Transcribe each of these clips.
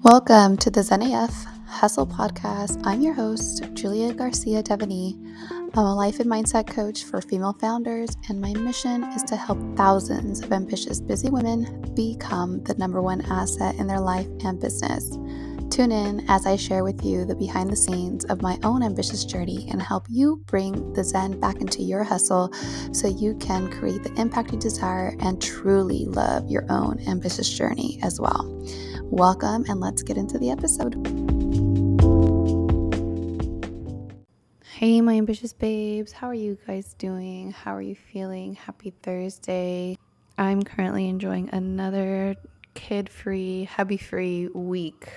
Welcome to the Zen AF Hustle Podcast. I'm your host, Julia Garcia Devaney. I'm a life and mindset coach for female founders, and my mission is to help thousands of ambitious, busy women become the number one asset in their life and business. Tune in as I share with you the behind the scenes of my own ambitious journey and help you bring the Zen back into your hustle so you can create the impact you desire and truly love your own ambitious journey as well. Welcome, and let's get into the episode. Hey, my ambitious babes. How are you guys doing? How are you feeling? Happy Thursday. I'm currently enjoying another kid-free, hubby-free week.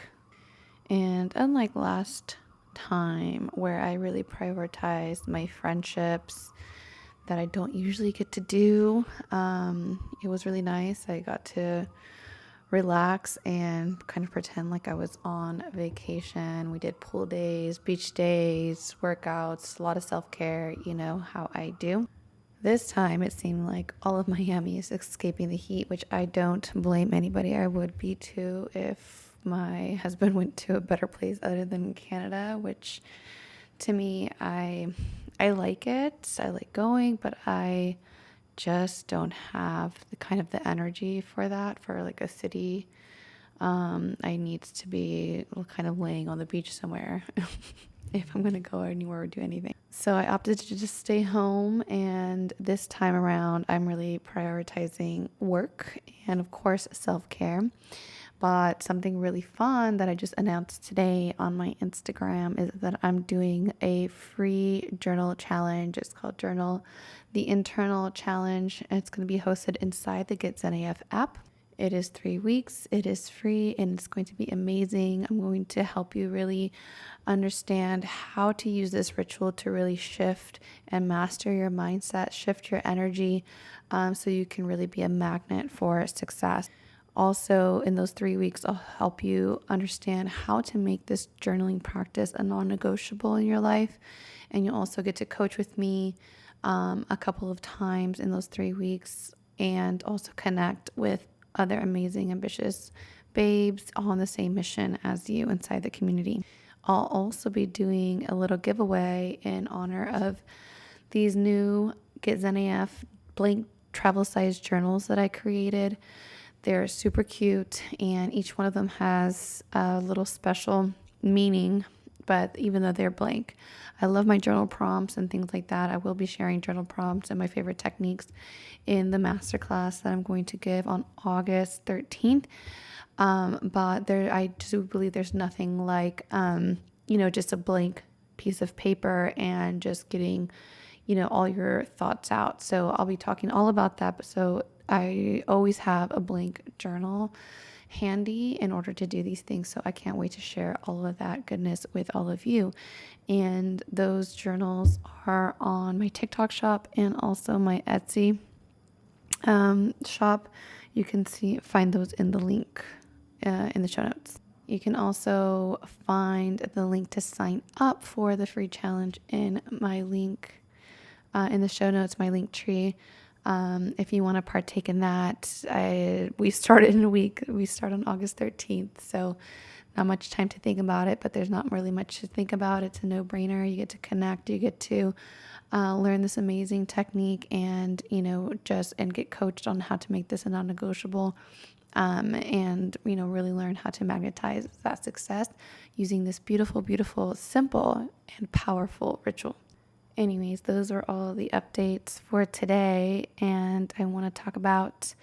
And unlike last time where I really prioritized my friendships that I don't usually get to do, it was really nice. I got to relax and kind of pretend like I was on vacation. We did pool days, beach days, workouts, a lot of self-care, you know how I do. This time it seemed like all of Miami is escaping the heat, which I don't blame anybody. I would be too if my husband went to a better place other than Canada, which to me, I like it. I like going, but I just don't have the energy for that, for like a city. I need to be kind of laying on the beach somewhere if I'm going to go anywhere or do anything. So I opted to just stay home, and this time around I'm really prioritizing work and of course self-care. But something really fun that I just announced today on my Instagram is that I'm doing a free journal challenge. It's called Journal the Internal Challenge. It's going to be hosted inside the Get Zen AF app. It is 3 weeks. It is free and it's going to be amazing. I'm going to help you really understand how to use this ritual to really shift and master your mindset, shift your energy, so you can really be a magnet for success. Also, in those 3 weeks, I'll help you understand how to make this journaling practice a non-negotiable in your life. And you'll also get to coach with me a couple of times in those 3 weeks, and also connect with other amazing, ambitious babes all on the same mission as you inside the community. I'll also be doing a little giveaway in honor of these new Get Zen AF blank travel size journals that I created. They're super cute, and each one of them has a little special meaning, but even though they're blank, I love my journal prompts and things like that. I will be sharing journal prompts and my favorite techniques in the masterclass that I'm going to give on August 13th. But I do believe there's nothing like, just a blank piece of paper and just getting, all your thoughts out. So I'll be talking all about that. So I always have a blank journal handy in order to do these things. So I can't wait to share all of that goodness with all of you. And those journals are on my TikTok shop and also my Etsy shop. You can find those in the link in the show notes. You can also find the link to sign up for the free challenge in my link in the show notes, my link tree. If you want to partake in that, we started in a week. We start on August 13th, so not much time to think about it, but there's not really much to think about. It's a no-brainer. You get to connect. You get to learn this amazing technique and, and get coached on how to make this a non-negotiable, and, really learn how to magnetize that success using this beautiful, beautiful, simple, and powerful ritual. Anyways, those are all the updates for today, and I want to talk about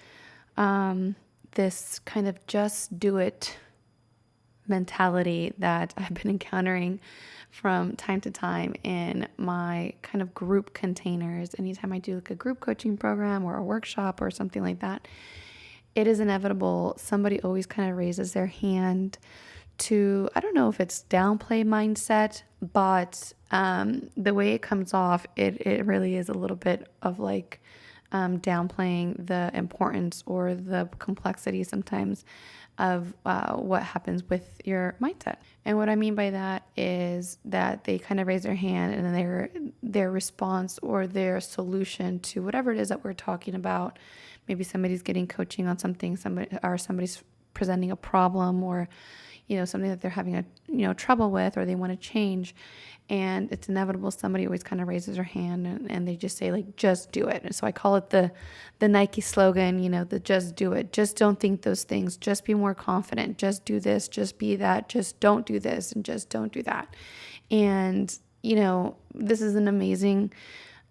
this kind of just do it mentality that I've been encountering from time to time in my kind of group containers. Anytime I do like a group coaching program or a workshop or something like that, it is inevitable. Somebody always kind of raises their hand to, I don't know if it's downplay mindset, but the way it comes off, it really is a little bit of like downplaying the importance or the complexity sometimes of what happens with your mindset. And what I mean by that is that they kind of raise their hand, and then their response or their solution to whatever it is that we're talking about, maybe somebody's getting coaching on something, somebody's presenting a problem, or something that they're having trouble with, or they want to change. And it's inevitable. Somebody always kind of raises their hand and they just say, like, just do it. And so I call it the Nike slogan, the just do it. Just don't think those things. Just be more confident. Just do this. Just be that. Just don't do this and just don't do that. And, this is an amazing,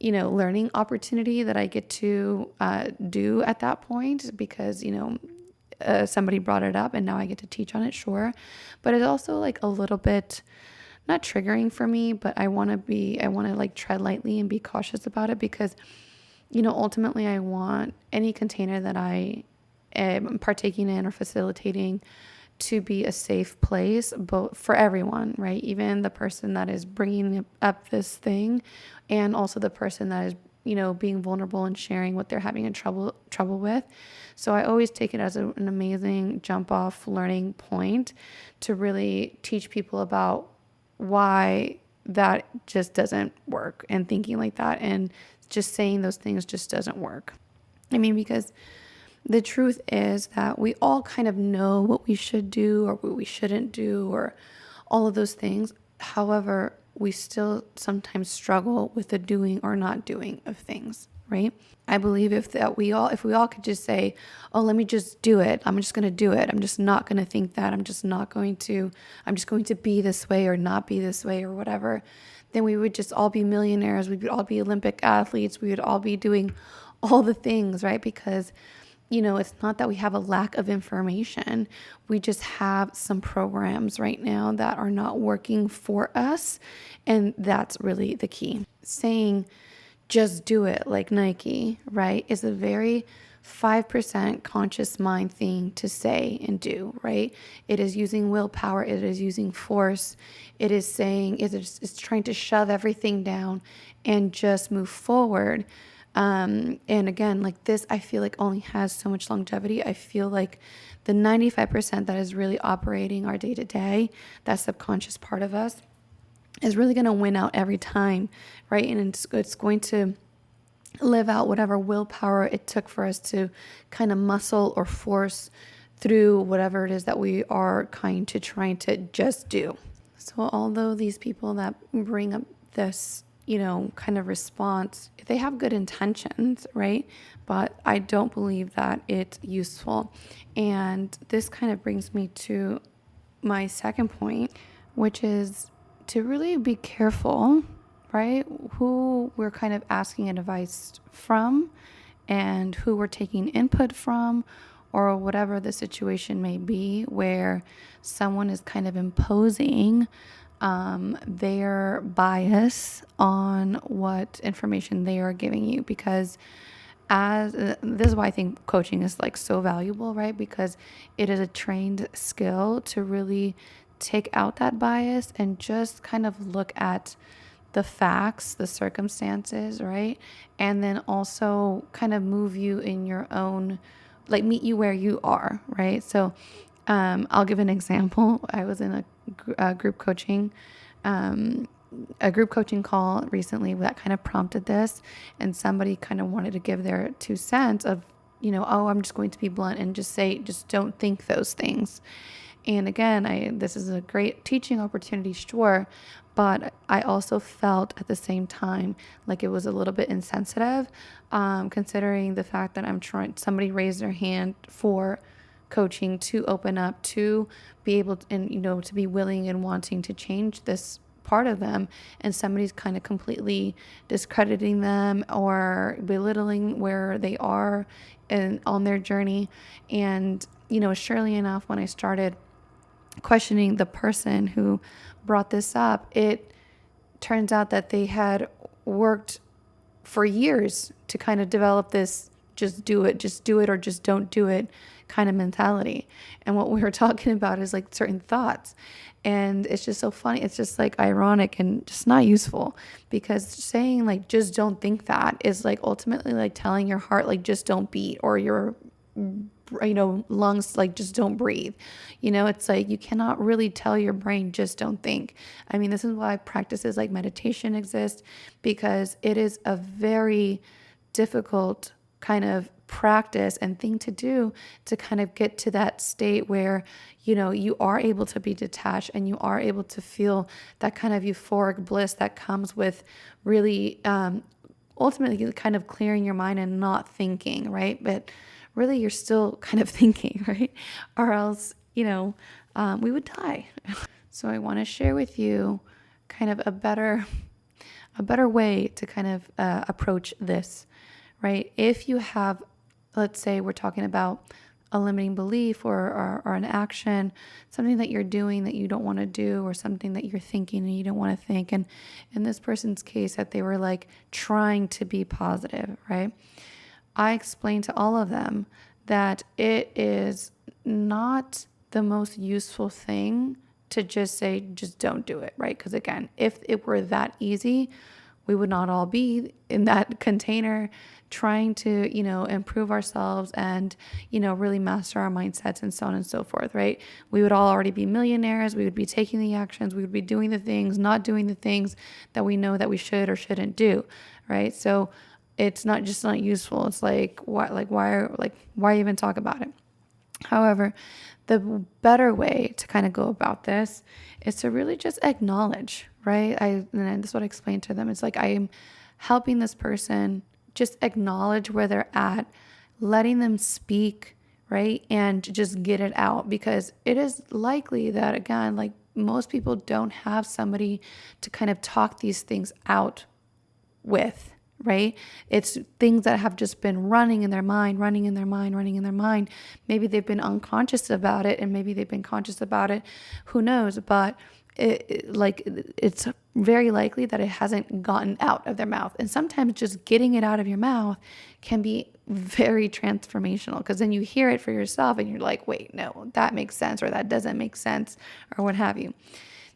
learning opportunity that I get to do at that point because, somebody brought it up and now I get to teach on it, sure. But it's also like a little bit not triggering for me, but I want to like tread lightly and be cautious about it because, ultimately I want any container that I am partaking in or facilitating to be a safe place, but for everyone, right? Even the person that is bringing up this thing, and also the person that is, being vulnerable and sharing what they're having trouble with. So I always take it as an amazing jump off learning point to really teach people about why that just doesn't work, and thinking like that and just saying those things just doesn't work. I mean, because the truth is that we all kind of know what we should do or what we shouldn't do or all of those things. However, we still sometimes struggle with the doing or not doing of things, right? I believe if we all could just say, oh, let me just do it. I'm just going to do it. I'm just not going to think that. I'm just going to be this way or not be this way or whatever. Then we would just all be millionaires. We would all be Olympic athletes. We would all be doing all the things, right? Because it's not that we have a lack of information. We just have some programs right now that are not working for us. And that's really the key. Saying, just do it like Nike, right, is a very 5% conscious mind thing to say and do, right? It is using willpower. It is using force. It is saying, it's trying to shove everything down and just move forward. And again, like this, I feel like only has so much longevity. I feel like the 95% that is really operating our day to day, that subconscious part of us, is really going to win out every time, right? And it's going to live out whatever willpower it took for us to kind of muscle or force through whatever it is that we are trying to just do. So although these people that bring up this kind of response, they have good intentions, right? But I don't believe that it's useful. And this kind of brings me to my second point, which is to really be careful, right? Who we're kind of asking advice from and who we're taking input from, or whatever the situation may be where someone is kind of imposing their bias on what information they are giving you. Because this is why I think coaching is like so valuable, right? Because it is a trained skill to really take out that bias and just kind of look at the facts, the circumstances, right? And then also kind of move you in your own, like meet you where you are, right? So I'll give an example. I was in a group coaching call recently that kind of prompted this, and somebody kind of wanted to give their 2 cents of, oh, I'm just going to be blunt and just say, just don't think those things. And again, this is a great teaching opportunity, sure, but I also felt at the same time like it was a little bit insensitive, considering the fact that somebody raised their hand for coaching to open up, to be able to, and to be willing and wanting to change this part of them, and somebody's kind of completely discrediting them or belittling where they are on their journey. And surely enough, when I started questioning the person who brought this up, it turns out that they had worked for years to kind of develop this just do it or just don't do it kind of mentality. And what we were talking about is like certain thoughts. And it's just so funny. It's just like ironic and just not useful, because saying like, just don't think that is like ultimately like telling your heart, like, just don't beat, or your lungs, like, just don't breathe. It's like you cannot really tell your brain, just don't think. I mean, this is why practices like meditation exist, because it is a very difficult kind of practice and thing to do to kind of get to that state where, you are able to be detached and you are able to feel that kind of euphoric bliss that comes with really ultimately kind of clearing your mind and not thinking, right? But really you're still kind of thinking, right? Or else, we would die. So I want to share with you kind of a better way to kind of approach this, right? If you have, let's say we're talking about a limiting belief or an action, something that you're doing that you don't want to do, or something that you're thinking and you don't want to think. And in this person's case, that they were like trying to be positive, right? I explained to all of them that it is not the most useful thing to just say, just don't do it, right? Because again, if it were that easy, we would not all be in that container trying to, improve ourselves and, really master our mindsets and so on and so forth, right? We would all already be millionaires. We would be taking the actions. We would be doing the things, not doing the things that we know that we should or shouldn't do, right? So it's not useful. It's like, why even talk about it? However, the better way to kind of go about this is to really just acknowledge, right? And this is what I explained to them. It's like, I am helping this person just acknowledge where they're at, letting them speak, right? And just get it out, because it is likely that, again, like most people don't have somebody to kind of talk these things out with, right? It's things that have just been running in their mind. Maybe they've been unconscious about it, and maybe they've been conscious about it. Who knows? But it's very likely that it hasn't gotten out of their mouth. And sometimes just getting it out of your mouth can be very transformational, because then you hear it for yourself and you're like, wait, no, that makes sense, or that doesn't make sense, or what have you.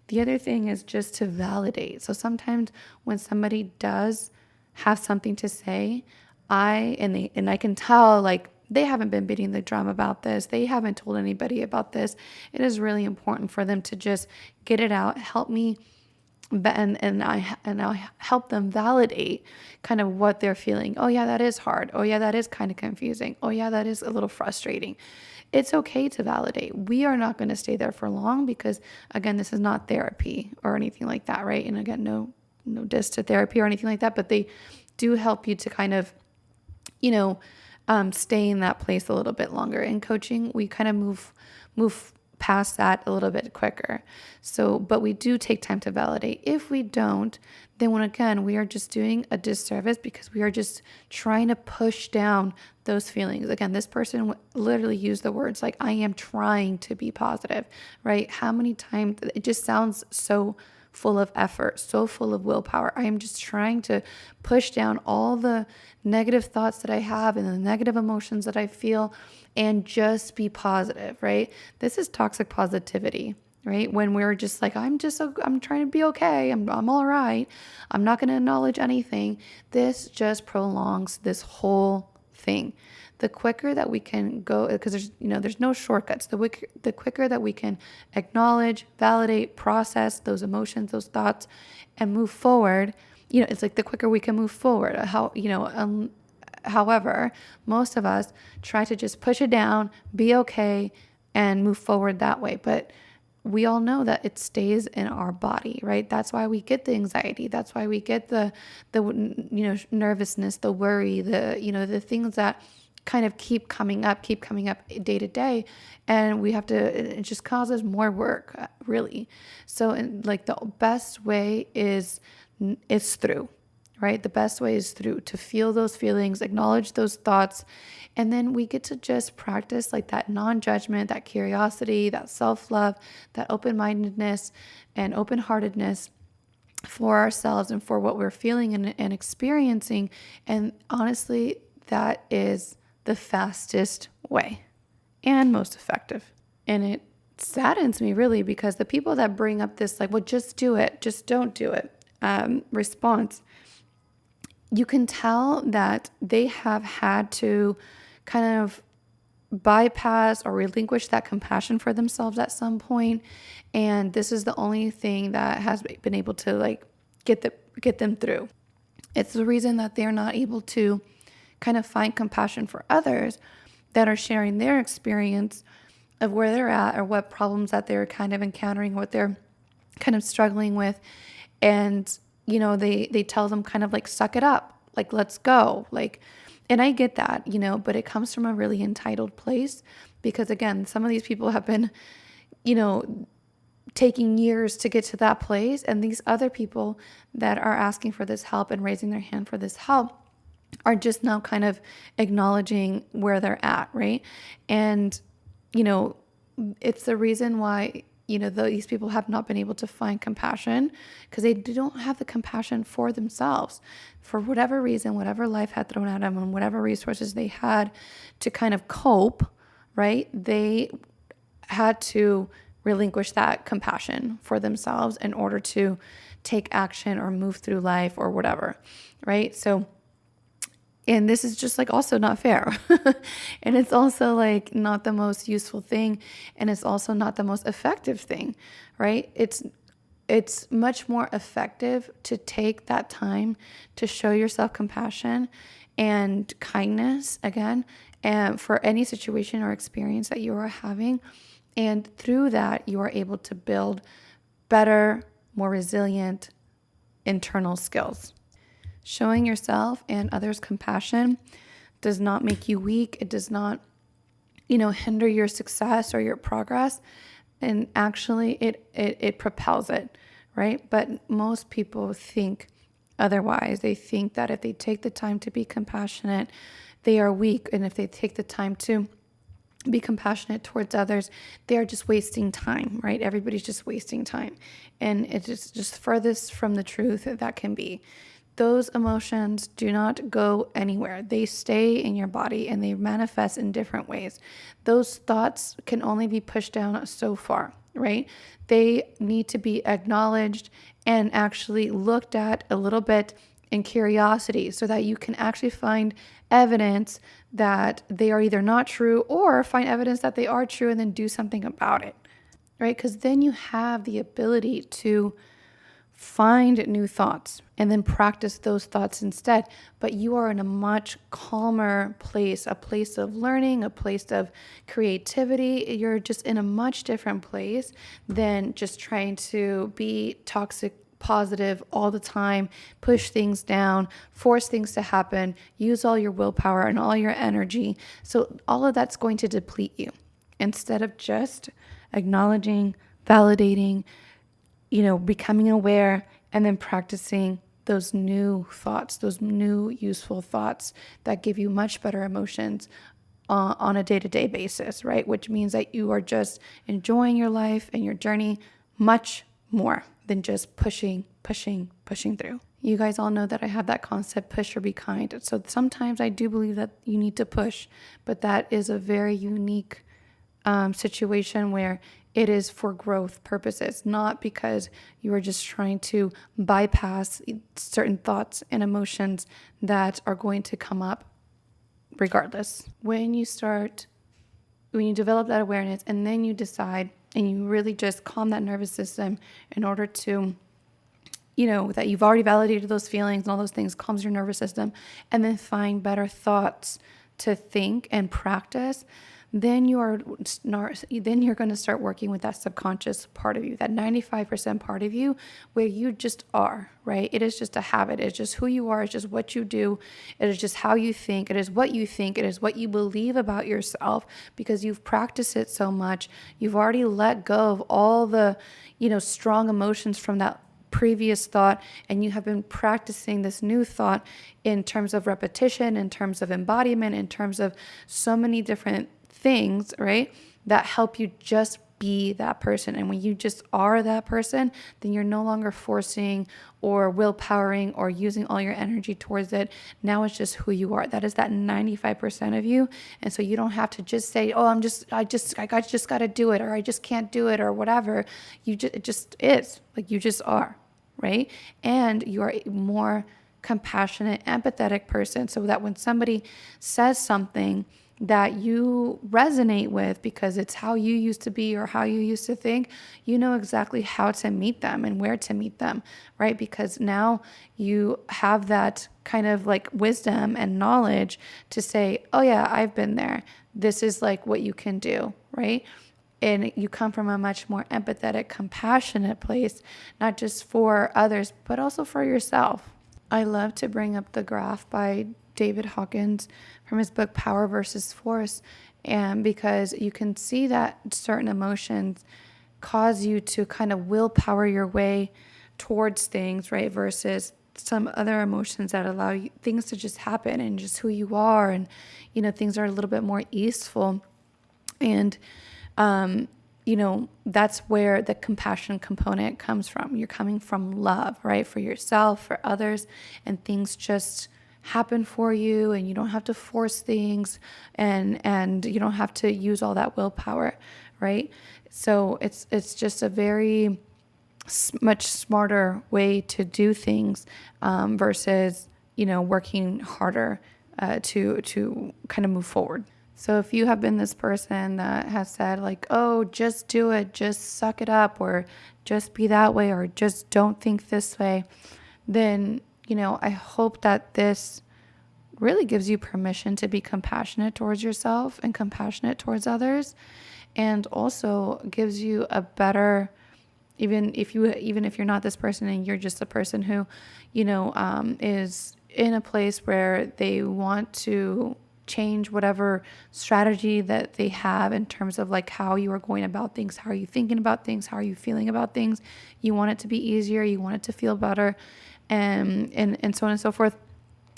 The other thing is just to validate. So sometimes when somebody does have something to say, I can tell, like, they haven't been beating the drum about this. They haven't told anybody about this. It is really important for them to just get it out, help me, and I'll help them validate kind of what they're feeling. Oh yeah, that is hard. Oh yeah, that is kind of confusing. Oh yeah, that is a little frustrating. It's okay to validate. We are not going to stay there for long, because again, this is not therapy or anything like that, right? And again, no diss to therapy or anything like that, but they do help you to kind of, stay in that place a little bit longer. In coaching, we kind of move past that a little bit quicker. So, but we do take time to validate. If we don't, then we are just doing a disservice, because we are just trying to push down those feelings. Again, this person literally used the words like, I am trying to be positive, right? How many times it just sounds so full of effort, so full of willpower. I am just trying to push down all the negative thoughts that I have and the negative emotions that I feel, and just be positive, right? This is toxic positivity, right? When we're just like, I'm trying to be okay. I'm all right. I'm not going to acknowledge anything. This just prolongs this whole thing. The quicker that we can go, because there's no shortcuts. The quicker that we can acknowledge, validate, process those emotions, those thoughts, and move forward, it's like the quicker we can move forward. However, most of us try to just push it down, be okay, and move forward that way. But we all know that it stays in our body, right? That's why we get the anxiety. That's why we get the nervousness, the worry, the things that kind of keep coming up day to day, and it just causes more work, really. So, the best way is through, right? The best way is through, to feel those feelings, acknowledge those thoughts, and then we get to just practice like that non-judgment, that curiosity, that self-love, that open-mindedness and open-heartedness for ourselves and for what we're feeling and experiencing. And honestly, that is the fastest way and most effective. And it saddens me, really, because the people that bring up this, like, well, just do it, just don't do it, response, you can tell that they have had to kind of bypass or relinquish that compassion for themselves at some point. And this is the only thing that has been able to get them through. It's the reason that they're not able to kind of find compassion for others that are sharing their experience of where they're at or what problems that they're kind of encountering, what they're kind of struggling with. And, they tell them kind of like, suck it up, like, let's go. Like, and I get that, but it comes from a really entitled place because, again, some of these people have been, taking years to get to that place. And these other people that are asking for this help and raising their hand for this help are just now kind of acknowledging where they're at, right? And, it's the reason why, these people have not been able to find compassion because they don't have the compassion for themselves. For whatever reason, whatever life had thrown at them and whatever resources they had to kind of cope, right? They had to relinquish that compassion for themselves in order to take action or move through life or whatever, right? So, and this is just like also not fair. And it's also like not the most useful thing. And it's also not the most effective thing, right? It's much more effective to take that time to show yourself compassion and kindness again, and for any situation or experience that you are having. And through that, you are able to build better, more resilient internal skills. Showing yourself and others compassion does not make you weak. It does not, hinder your success or your progress. And actually, it propels it, right? But most people think otherwise. They think that if they take the time to be compassionate, they are weak. And if they take the time to be compassionate towards others, they are just wasting time, right? Everybody's just wasting time. And it is just furthest from the truth that can be. Those emotions do not go anywhere. They stay in your body and they manifest in different ways. Those thoughts can only be pushed down so far, right? They need to be acknowledged and actually looked at a little bit in curiosity so that you can actually find evidence that they are either not true or find evidence that they are true and then do something about it, right? Because then you have the ability to find new thoughts and then practice those thoughts instead. But you are in a much calmer place, a place of learning, a place of creativity. You're just in a much different place than just trying to be toxic positive all the time, push things down, force things to happen, use all your willpower and all your energy. So all of that's going to deplete you instead of just acknowledging, validating, becoming aware and then practicing those new thoughts, those new useful thoughts that give you much better emotions on a day-to-day basis, right? Which means that you are just enjoying your life and your journey much more than just pushing through. You guys all know that I have that concept, push or be kind. So sometimes I do believe that you need to push, but that is a very unique situation where it is for growth purposes, not because you are just trying to bypass certain thoughts and emotions that are going to come up regardless. When you develop that awareness and then you decide and you really just calm that nervous system in order to, that you've already validated those feelings and all those things, calms your nervous system, and then find better thoughts to think and practice, then you're going to start working with that subconscious part of you, that 95% part of you where you just are, right? It is just a habit. It's just who you are. It's just what you do. It is just how you think. It is what you think. It is what you believe about yourself because you've practiced it so much. You've already let go of all the, strong emotions from that previous thought, and you have been practicing this new thought in terms of repetition, in terms of embodiment, in terms of so many different things, right, that help you just be that person. And when you just are that person, then you're no longer forcing or willpowering or using all your energy towards it. Now it's just who you are. That is that 95% of you. And so you don't have to just say, oh, I just got to do it, or I just can't do it, or whatever. It just is, like, you just are, right? And you are a more compassionate, empathetic person, so that when somebody says something that you resonate with because it's how you used to be or how you used to think, you know exactly how to meet them and where to meet them, right? Because now you have that kind of like wisdom and knowledge to say, oh yeah, I've been there. This is like what you can do, right? And you come from a much more empathetic, compassionate place, not just for others, but also for yourself. I love to bring up the graph by David Hawkins from his book Power versus Force, and because you can see that certain emotions cause you to kind of willpower your way towards things, right? Versus some other emotions that allow you, things to just happen and just who you are, and things are a little bit more easeful. And that's where the compassion component comes from. You're coming from love, right? For yourself, for others, and things just happen for you, and you don't have to force things, and you don't have to use all that willpower, right? So it's just a very much smarter way to do things, versus working harder to kind of move forward. So if you have been this person that has said like, oh, just do it, just suck it up, or just be that way, or just don't think this way, then, I hope that this really gives you permission to be compassionate towards yourself and compassionate towards others, and also gives you a better, even if you're not this person and you're just a person who, is in a place where they want to change whatever strategy that they have in terms of like how you are going about things, how are you thinking about things, how are you feeling about things. You want it to be easier, you want it to feel better, and so on and so forth.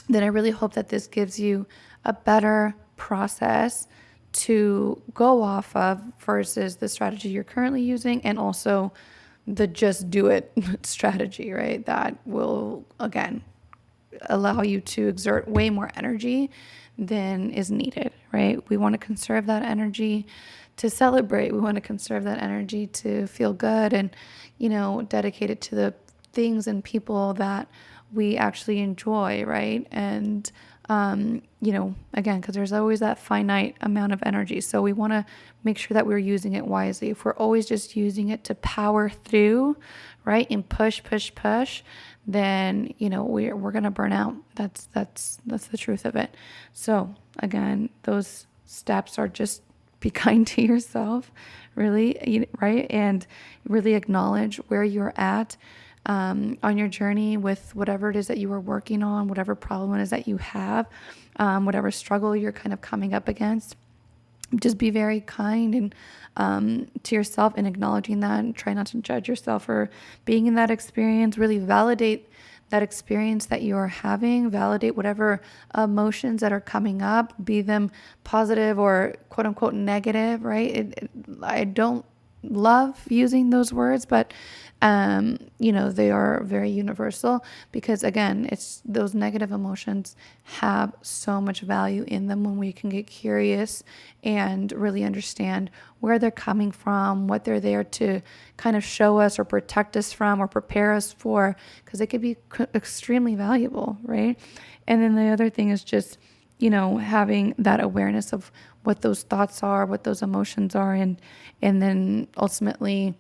Then I really hope that this gives you a better process to go off of versus the strategy you're currently using, and also the just do it strategy, right? That will, again, allow you to exert way more energy than is needed, right? We want to conserve that energy to celebrate. We want to conserve that energy to feel good and, dedicate it to the things and people that we actually enjoy, right? And, again, because there's always that finite amount of energy. So we want to make sure that we're using it wisely. If we're always just using it to power through, right, and push, then, we're going to burn out. That's the truth of it. So again, those steps are just be kind to yourself, really, right? And really acknowledge where you're at on your journey with whatever it is that you are working on, whatever problem it is that you have, whatever struggle you're kind of coming up against. Just be very kind and to yourself, and acknowledging that, and try not to judge yourself for being in that experience. Really validate that experience that you are having, validate whatever emotions that are coming up, be them positive or quote unquote negative, right? I don't love using those words, but they are very universal, because again, it's those negative emotions have so much value in them when we can get curious and really understand where they're coming from, what they're there to kind of show us or protect us from or prepare us for, because it could be extremely valuable, right? And then the other thing is just, having that awareness of what those thoughts are, what those emotions are, and then ultimately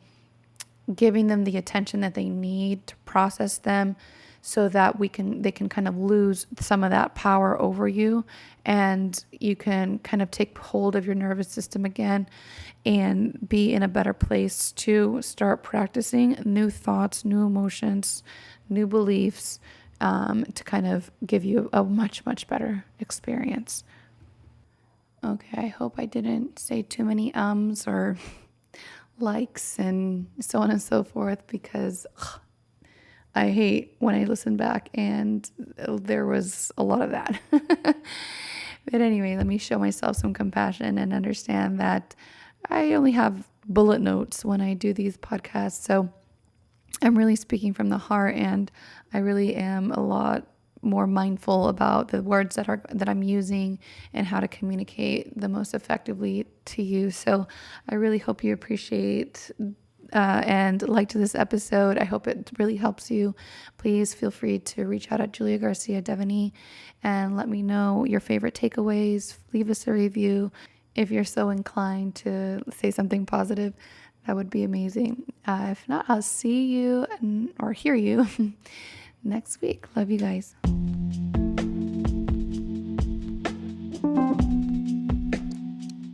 giving them the attention that they need to process them, so that they can kind of lose some of that power over you, and you can kind of take hold of your nervous system again and be in a better place to start practicing new thoughts, new emotions, new beliefs, to kind of give you a much, much better experience. Okay, I hope I didn't say too many ums or likes and so on and so forth, because I hate when I listen back and there was a lot of that. But anyway, let me show myself some compassion and understand that I only have bullet notes when I do these podcasts. So I'm really speaking from the heart, and I really am a lot more mindful about the words that I'm using and how to communicate the most effectively to you. So I really hope you appreciate and liked this episode. I hope it really helps you. Please feel free to reach out at Julia Garcia Devaney and let me know your favorite takeaways. Leave us a review. If you're so inclined to say something positive, that would be amazing. If not, I'll see you or hear you next week. Love you guys.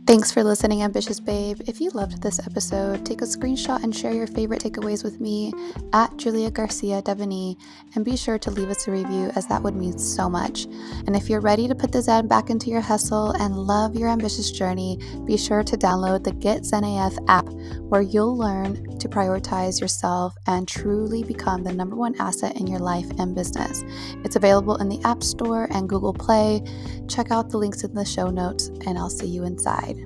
Thanks for listening, Ambitious Babe. If you loved this episode, take a screenshot and share your favorite takeaways with me at Julia Garcia Devaney, and be sure to leave us a review, as that would mean so much. And if you're ready to put the Zen back into your hustle and love your ambitious journey, be sure to download the Get Zen AF app, where you'll learn to prioritize yourself and truly become the #1 asset in your life and business. It's available in the App Store and Google Play. Check out the links in the show notes, and I'll see you inside.